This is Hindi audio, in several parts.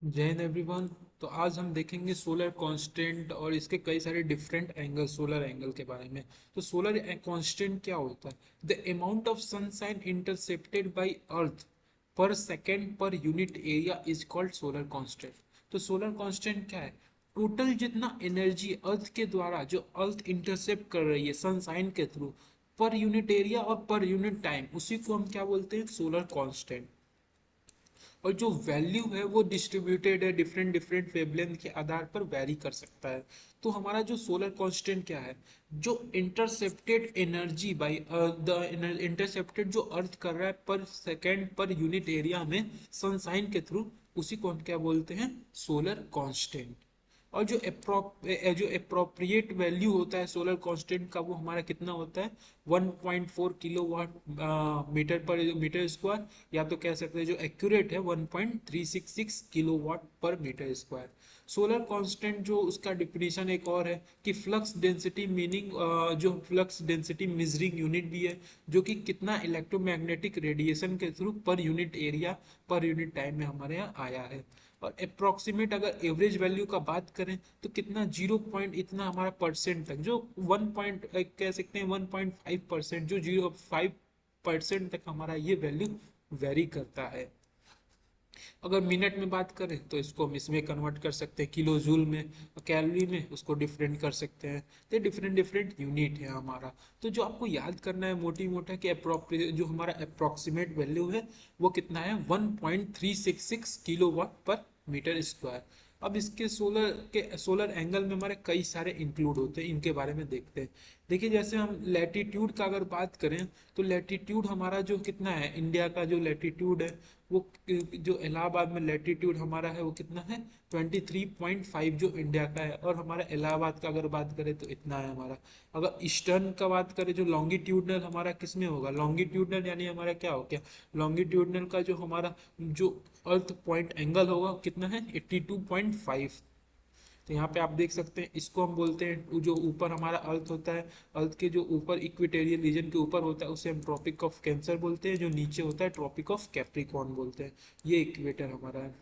जय हिंद एवरीवन। तो आज हम देखेंगे सोलर कांस्टेंट और इसके कई सारे डिफरेंट एंगल सोलर एंगल के बारे में। तो सोलर कांस्टेंट क्या होता है? The amount of sunshine intercepted by earth per second per unit area is called solar constant. तो सोलर कांस्टेंट क्या है? टोटल जितना एनर्जी अर्थ के द्वारा जो अर्थ इंटरसेप्ट कर रही है सनशाइन के थ्रू, पर यूनिट एरिया और पर यूनिट टाइम, उसी को हम क्या बोलते हैं? Solar constant. और जो वैल्यू है वो डिस्ट्रीब्यूटेड है, डिफरेंट डिफरेंट वेवलेंथ के आधार पर वेरी कर सकता है। तो हमारा जो सोलर कांस्टेंट क्या है? जो intercepted energy by the intercepted जो अर्थ कर रहा है पर सेकेंड पर यूनिट एरिया में सनसाइन के थ्रू, उसी को हम क्या बोलते हैं? Solar constant. और जो अप्रोप्रिएट वैल्यू होता है सोलर कांस्टेंट का, वो हमारा कितना होता है? 1.4 किलो वाट मीटर पर मीटर स्क्वायर, या तो कह सकते हैं जो एक्यूरेट है 1.366 किलो वाट पर मीटर स्क्वायर। सोलर कांस्टेंट जो उसका डिफिनीशन एक और है कि फ्लक्स डेंसिटी, मीनिंग जो फ्लक्स डेंसिटी मेजरिंग यूनिट भी है, जो कि कितना इलेक्ट्रोमैग्नेटिक रेडिएशन के थ्रू पर unit area per unit time में हमारे यहाँ आया है। और अप्रोक्सीमेट अगर एवरेज वैल्यू का बात करें तो कितना, 0 इतना हमारा परसेंट तक, जो 1 पॉइंट कह सकते हैं 1.5%, जो 0.5% तक हमारा ये वैल्यू वेरी करता है। अगर मिनट में बात करें तो इसको हम इसमें कन्वर्ट कर सकते हैं, किलो जूल में, कैलोरी में उसको डिफरेंट कर सकते हैं। तो डिफरेंट डिफरेंट यूनिट है हमारा। तो जो आपको याद करना है मोटी मोटा कि जो हमारा अप्रोक्सीमेट वैल्यू है वो कितना है? 1.366 किलो वाट पर मीटर स्क्वायर। अब इसके सोलर एंगल में हमारे कई सारे इंक्लूड होते हैं, इनके बारे में देखते हैं। देखिए, जैसे हम लैटिट्यूड का अगर बात करें तो लैटिट्यूड हमारा जो कितना है, इंडिया का जो लैटिट्यूड है वो, जो इलाहाबाद में लैटिट्यूड हमारा है वो कितना है? 23.5 जो इंडिया का है। और हमारा इलाहाबाद का अगर बात करें तो इतना है हमारा। अगर ईस्टर्न का बात करें, जो लॉन्गिट्यूडनल हमारा किस में होगा? लॉन्गिट्यूडनल यानी हमारा क्या हो गया? लॉन्गिट्यूडनल का जो हमारा जो अर्थ पॉइंट एंगल होगा कितना है? 82.5। तो यहाँ पे आप देख सकते हैं, इसको हम बोलते हैं, जो ऊपर हमारा अर्थ होता है, अर्थ के जो ऊपर इक्वेटेरियल रीजन के ऊपर होता है उसे हम ट्रॉपिक ऑफ कैंसर बोलते हैं, जो नीचे होता है ट्रॉपिक ऑफ कैप्रिकॉर्न बोलते हैं। ये इक्वेटर हमारा है।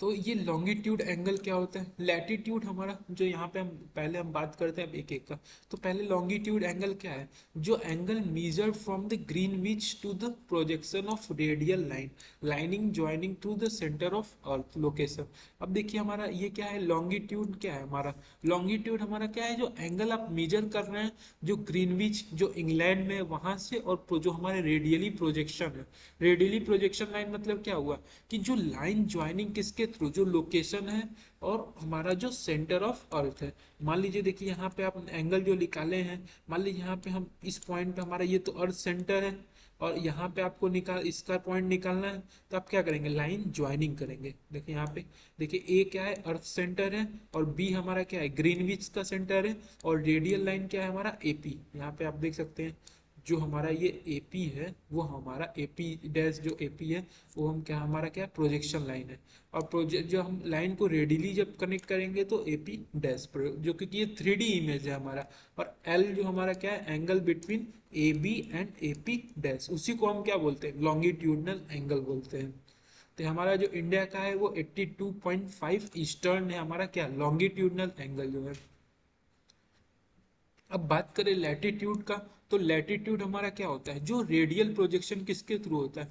तो ये लॉन्गिट्यूड एंगल क्या होता है? लैटिट्यूड हमारा, जो यहाँ पे हम पहले हम बात करते हैं अब एक एक का। तो पहले लॉन्गिट्यूड एंगल क्या है? जो angle measure from the Greenwich to the projection of radial line lining joining to the centre of earth location. अब देखिए हमारा ये क्या है? लॉन्गिट्यूड क्या है हमारा? लॉन्गिट्यूड हमारा क्या है? जो एंगल आप मेजर कर रहे हैं, जो ग्रीनविच जो इंग्लैंड में वहां से, और जो हमारे रेडियली प्रोजेक्शन है। रेडियली प्रोजेक्शन लाइन मतलब क्या हुआ? कि जो लाइन ज्वाइनिंग किसके थ्रू, जो लोकेशन है और हमारा जो सेंटर ऑफ अर्थ है। मान लीजिए, देखिए यहाँ पे आप एंगल जो निकाले हैं, मान लीजिए यहाँ पे हम इस पॉइंट पे, हमारा ये तो अर्थ सेंटर है और यहाँ पे आपको इसका पॉइंट निकालना है। तो आप क्या करेंगे? लाइन ज्वाइनिंग करेंगे। देखिए यहाँ पे, देखिए ए क्या है? अर्थ सेंटर है। और बी हमारा क्या है? ग्रीनविच का सेंटर है। और रेडियल लाइन क्या है हमारा? एपी। यहाँ पे आप देख सकते हैं जो हमारा ये एपी है, वो हमारा एपी डैश, जो एपी है वो हम क्या, हमारा क्या, प्रोजेक्शन लाइन है। और प्रोजेक्ट जो हम लाइन को रेडियली जब कनेक्ट करेंगे तो एपी डैश, जो क्योंकि ये 3D इमेज है हमारा। और एल जो हमारा क्या है? Angle between A B and A P dash, उसी को हम क्या बोलते हैं? लॉन्गिट्यूडनल एंगल बोलते हैं। तो हमारा जो इंडिया का है वो 82.5 ईस्टर्न है हमारा क्या, लॉन्गिट्यूडनल एंगल जो है। अब बात करें लैटिट्यूड का, तो लैटिट्यूड हमारा क्या होता है? जो रेडियल प्रोजेक्शन किसके थ्रू होता है?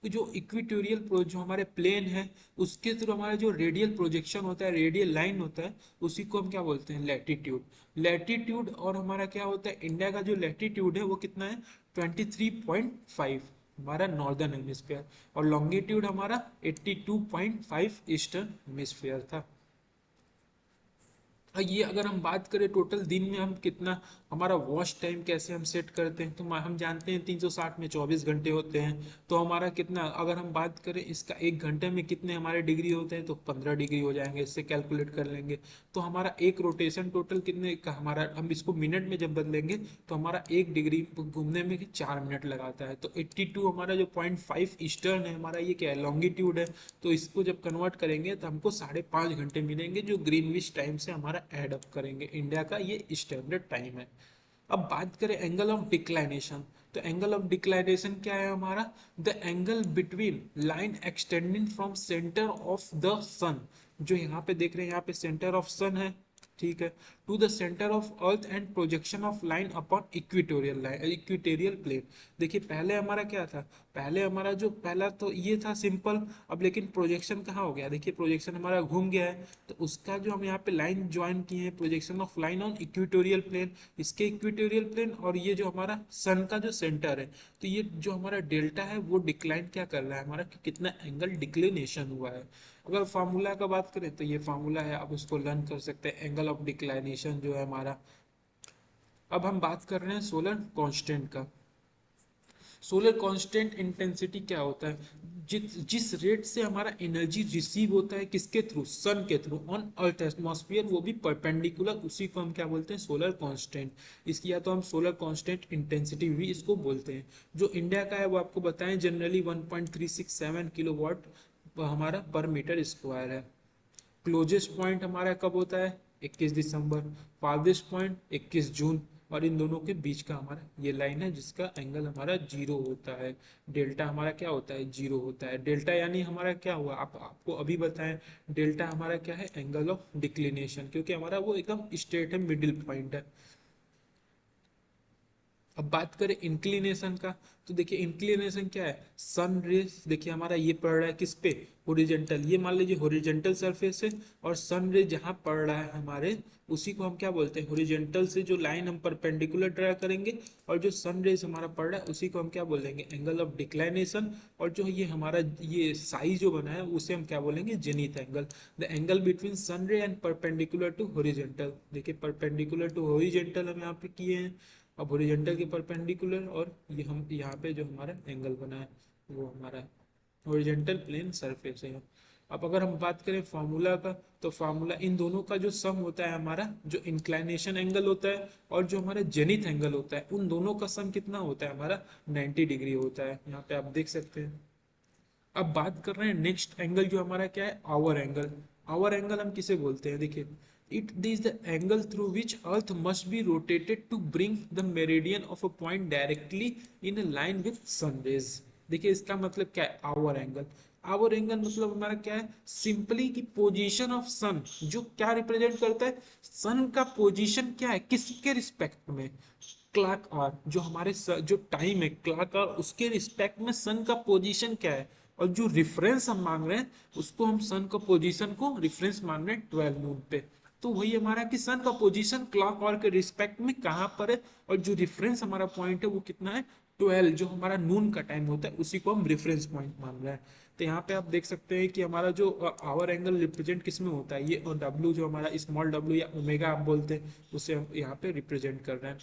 जो इक्वेटोरियल जो हमारे प्लेन है उसके थ्रू हमारा जो रेडियल प्रोजेक्शन होता है, रेडियल लाइन होता है, उसी को हम क्या बोलते हैं? लैटिट्यूड। लैटिट्यूड और हमारा क्या होता है? इंडिया का जो लैटिट्यूड है वो कितना है? 23.5 हमारा नॉर्दर्न हेमिस्फेयर। और लॉन्गिट्यूड हमारा 82.5 ईस्टर्न हेमिस्फेयर था। ये अगर हम बात करें टोटल दिन में हम कितना, हमारा वॉच टाइम कैसे हम सेट करते हैं, तो हम जानते हैं 360 में 24 घंटे होते हैं। तो हमारा कितना, अगर हम बात करें इसका, एक घंटे में कितने हमारे डिग्री होते हैं, तो 15 डिग्री हो जाएंगे, इससे कैलकुलेट कर लेंगे। तो हमारा एक रोटेशन टोटल कितने का, हमारा हम इसको मिनट में जब बदलेंगे तो हमारा एक डिग्री घूमने में 4 मिनट लगाता है। तो 82 हमारा जो 0.5 ईस्टर्न है हमारा, ये क्या है? लॉन्गिट्यूड है। तो इसको जब कन्वर्ट करेंगे तो हमको 5.5 घंटे मिलेंगे, जो ग्रीनविच टाइम से हमारा ऐड अप करेंगे। इंडिया का ये स्टैंडर्ड टाइम है। अब बात करें एंगल ऑफ डिक्लाइनेशन, तो एंगल ऑफ डिक्लाइनेशन क्या है हमारा, the angle between line extending from centre of the sun, जो यहाँ पे देख रहे हैं यहाँ पे सेंटर ऑफ सन है, ठीक है, to the centre of earth and projection of line upon equatorial line, equatorial plane. देखिए पहले हमारा क्या था, पहले हमारा जो पहला तो ये था सिंपल, अब लेकिन प्रोजेक्शन कहाँ हो गया, देखिए प्रोजेक्शन हमारा घूम गया है, तो उसका जो हम यहाँ पे लाइन ज्वाइन किए हैं, projection of line on equatorial plane, इसके इक्वेटोरियल प्लेन और ये जो हमारा सन का जो सेंटर है, तो ये जो हमारा डेल्टा है वो डिक्लाइन क्या कर रहा है हमारा, कि कितना एंगल डिक्लिनेशन हुआ है। अगर फार्मूला का बात करें तो ये फार्मूला है, आप उसको लर्न कर सकते हैं, एंगल ऑफ डिक्लाइनेशन जो है हमारा। अब हम बात कर रहे हैं सोलर कांस्टेंट का। सोलर कांस्टेंट इंटेंसिटी क्या होता है, जिस रेट से हमारा एनर्जी रिसीव होता है किसके थ्रू, सन के थ्रू ऑन अर्थ एटमॉस्फेयर, वो भी परपेंडिकुलर, उसी को हम क्या बोलते हैं, सोलर कांस्टेंट। इसकी या तो हम सोलर कांस्टेंट इंटेंसिटी भी इसको बोलते हैं। जो इंडिया का है वो आपको बताएं, जनरली 1.367 किलोवाट हमारा पर मीटर स्क्वायर है। क्लोजेस्ट पॉइंट हमारा कब होता है, 21 दिसंबर, फारदेस्ट पॉइंट 21 जून, और इन दोनों के बीच का हमारा ये लाइन है जिसका एंगल हमारा जीरो होता है, डेल्टा हमारा क्या होता है, जीरो होता है। डेल्टा यानी हमारा क्या हुआ, आपको अभी बताएं, डेल्टा हमारा क्या है, एंगल ऑफ डिक्लिनेशन, क्योंकि हमारा वो एकदम स्ट्रेट है, मिडिल पॉइंट है। अब बात करें इंक्लिनेशन का, तो देखिए इंक्लिनेशन क्या है, सन रेज देखिए हमारा ये पड़ रहा है किस पे, होरिजेंटल, ये मान लीजिए होरिजेंटल सरफेस है, और सन रेज जहाँ पड़ रहा है हमारे, उसी को हम क्या बोलते हैं, होरिजेंटल से जो लाइन हम परपेंडिकुलर ड्रा करेंगे, और जो सन रेज हमारा पड़ रहा है उसी को हम क्या बोलेंगे, एंगल ऑफ डिक्लाइनेशन। और जो ये हमारा ये साई जो बना है उसे हम क्या बोलेंगे, zenith angle, the angle between sun ray and perpendicular to horizontal. देखिए परपेंडिकुलर टू होरिजेंटल हम यहाँ पे किए हैं, अब हॉरिजॉन्टल के परपेंडिकुलर, और ये हम यहाँ पे जो हमारा एंगल बना है वो हमारा हॉरिजॉन्टल प्लेन सरफेस है। अब अगर हम बात करें फार्मूला का, तो फार्मूला इन दोनों का जो सम होता है हमारा, जो इंक्लाइनेशन एंगल होता है और जो हमारा जेनिथ एंगल होता है, उन दोनों का सम कितना होता है हमारा, 90 डिग्री होता है, यहाँ पे आप देख सकते हैं। अब बात कर रहे हैं नेक्स्ट एंगल जो हमारा क्या है, आवर एंगल। आवर एंगल हम किसे बोलते हैं, देखिए it is the angle through which earth must be rotated to bring the meridian of a point directly in line with sun rays. देखिए इसका मतलब क्या है, आवर एंगल। आवर एंगल मतलब हमारा क्या है, सिंपली की पोजीशन ऑफ सन, जो क्या रिप्रेजेंट करता है, सन का पोजीशन क्या है किसके रिस्पेक्ट में, क्लॉक आवर, जो हमारे जो टाइम है क्लॉक आवर, उसके रिस्पेक्ट में सन का पोजीशन क्या है, और जो रिफरेंस हम मांग रहे हैं उसको हम सन का पोजीशन को रिफरेंस मान रहे हैं 12 नून पे। तो वही हमारा कि सन का पोजीशन क्लॉक आवर के रिस्पेक्ट में कहाँ पर है, और जो रिफरेंस हमारा पॉइंट है वो कितना है, 12, जो हमारा नून का टाइम होता है उसी को हम रेफरेंस पॉइंट मान रहे हैं। तो यहाँ पे आप देख सकते हैं कि हमारा जो आवर एंगल रिप्रेजेंट किस में होता है, ये और डब्ल्यू जो हमारा स्मॉल डब्ल्यू या ओमेगा आप बोलते हैं, उसे हम यहाँ पे रिप्रेजेंट कर रहे हैं।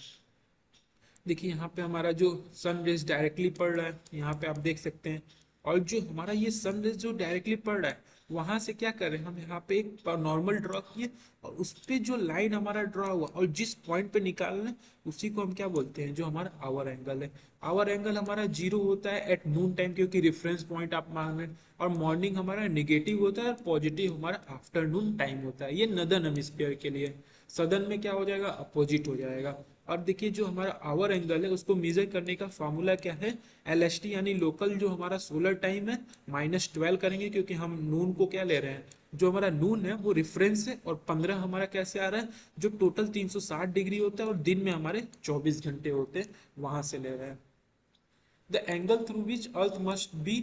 देखिए यहाँ पे हमारा जो सन रेज डायरेक्टली पड़ रहा है, यहाँ पे आप देख सकते हैं, और जो हमारा ये सन रेज जो डायरेक्टली पड़ रहा है, वहां से क्या कर रहे हैं हम, यहाँ पे एक नॉर्मल ड्रॉ किए, और उस पे जो लाइन हमारा ड्रॉ हुआ और जिस पॉइंट पे निकाल रहे हैं उसी को हम क्या बोलते हैं, जो हमारा आवर एंगल है। आवर एंगल हमारा जीरो होता है एट नून टाइम, क्योंकि रेफरेंस पॉइंट आप मांग रहे हैं, और मॉर्निंग हमारा नेगेटिव होता है और पॉजिटिव हमारा आफ्टरनून टाइम होता है, ये नदर्न हेमिस्फीयर के लिए। सदर्न में क्या हो जाएगा, अपोजिट हो जाएगा। और देखिए जो हमारा आवर एंगल है उसको मेजर करने का फॉर्मूला क्या है, एल यानी लोकल जो हमारा सोलर टाइम है -12 करेंगे, क्योंकि हम नून को क्या ले रहे हैं, जो हमारा नून है वो रेफरेंस है, और 15 हमारा कैसे आ रहा है, जो टोटल 360 डिग्री होता है और दिन में हमारे 24 घंटे होते हैं, वहां से ले रहे हैं। The angle through which Earth must be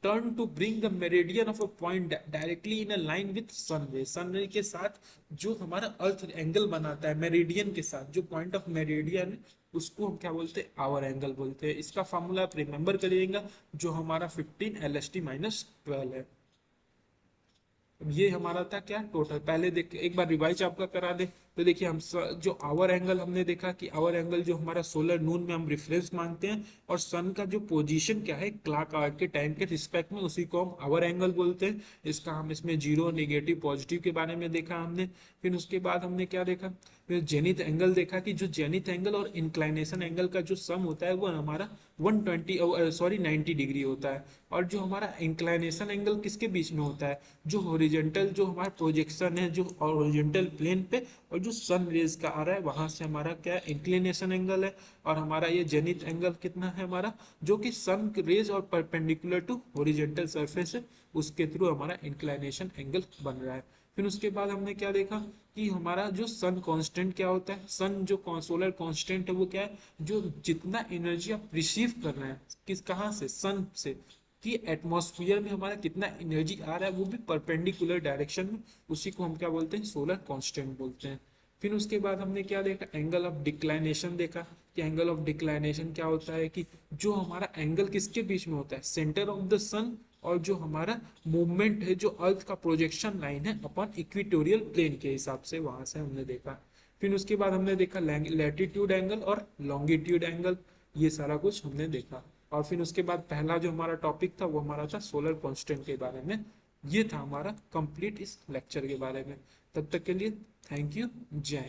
turned to bring the meridian of a point directly in a line with sun ray. sun ray के साथ जो हमारा अर्थ एंगल बनाता है मेरिडियन के साथ, जो पॉइंट ऑफ मेरिडियन है उसको हम क्या बोलते हैं, आवर एंगल बोलते हैं। इसका फॉर्मूला आप रिमेंबर करिएगा, जो हमारा 15 LST-12 है। ये हमारा था क्या, टोटल। पहले देख एक बार रिवाइज आपका करा दे, तो देखिए हम जो आवर एंगल हमने देखा कि आवर एंगल जो हमारा सोलर नून में हम रेफरेंस मानते हैं, और सन का जो पोजीशन क्या है क्लॉक आवर के टाइम के रिस्पेक्ट में, उसी को हम आवर एंगल बोलते हैं। इसका हम इसमें जीरो नेगेटिव पॉजिटिव के बारे में देखा हमने। फिर उसके बाद हमने क्या देखा, फिर जेनिथ एंगल देखा कि जो जेनिथ एंगल और इंक्लाइनेशन एंगल का जो सम होता है वो हमारा 90 डिग्री होता है। और जो हमारा इंक्लाइनेशन एंगल किसके बीच में होता है, जो हॉरिजॉन्टल जो हमारा प्रोजेक्शन है जो हॉरिजॉन्टल प्लेन पे, और जो सन रेज का आ रहा है वहां से हमारा क्या इंक्लिनेशन एंगल है, और हमारा ये जेनिथ एंगल कितना है हमारा, जो कि सन रेज और परपेंडिकुलर टू हॉरिजॉन्टल सरफेस है, उसके थ्रू हमारा इंक्लिनेशन एंगल बन रहा है। फिर उसके बाद हमने क्या देखा कि हमारा जो सन कांस्टेंट क्या होता है, सन जो सोलर कांस्टेंट है वो क्या है, जो जितना एनर्जी आप रिसीव कर रहे हैं किस कहाँ से, सन से, कि एटमॉस्फेयर में हमारा कितना एनर्जी आ रहा है वो भी परपेंडिकुलर डायरेक्शन में, उसी को हम क्या बोलते हैं, सोलर कांस्टेंट बोलते हैं। फिर उसके बाद हमने क्या देखा, एंगल ऑफ डिक्लाइनेशन देखा, कि एंगल ऑफ डिक्लाइनेशन क्या होता है, कि जो हमारा एंगल किसके बीच में होता है, सेंटर ऑफ द सन और जो हमारा मूवमेंट है, जो अर्थ का प्रोजेक्शन लाइन है अपन इक्वेटोरियल प्लेन के हिसाब से, वहां से हमने देखा। फिर उसके बाद हमने देखा लैटिट्यूड एंगल और लॉन्गिट्यूड एंगल, ये सारा कुछ हमने देखा। और फिर उसके बाद पहला जो हमारा टॉपिक था वो हमारा था सोलर कांस्टेंट के बारे में। ये था हमारा कंप्लीट इस लेक्चर के बारे में। तब तक के लिए थैंक यू, जय हिंद।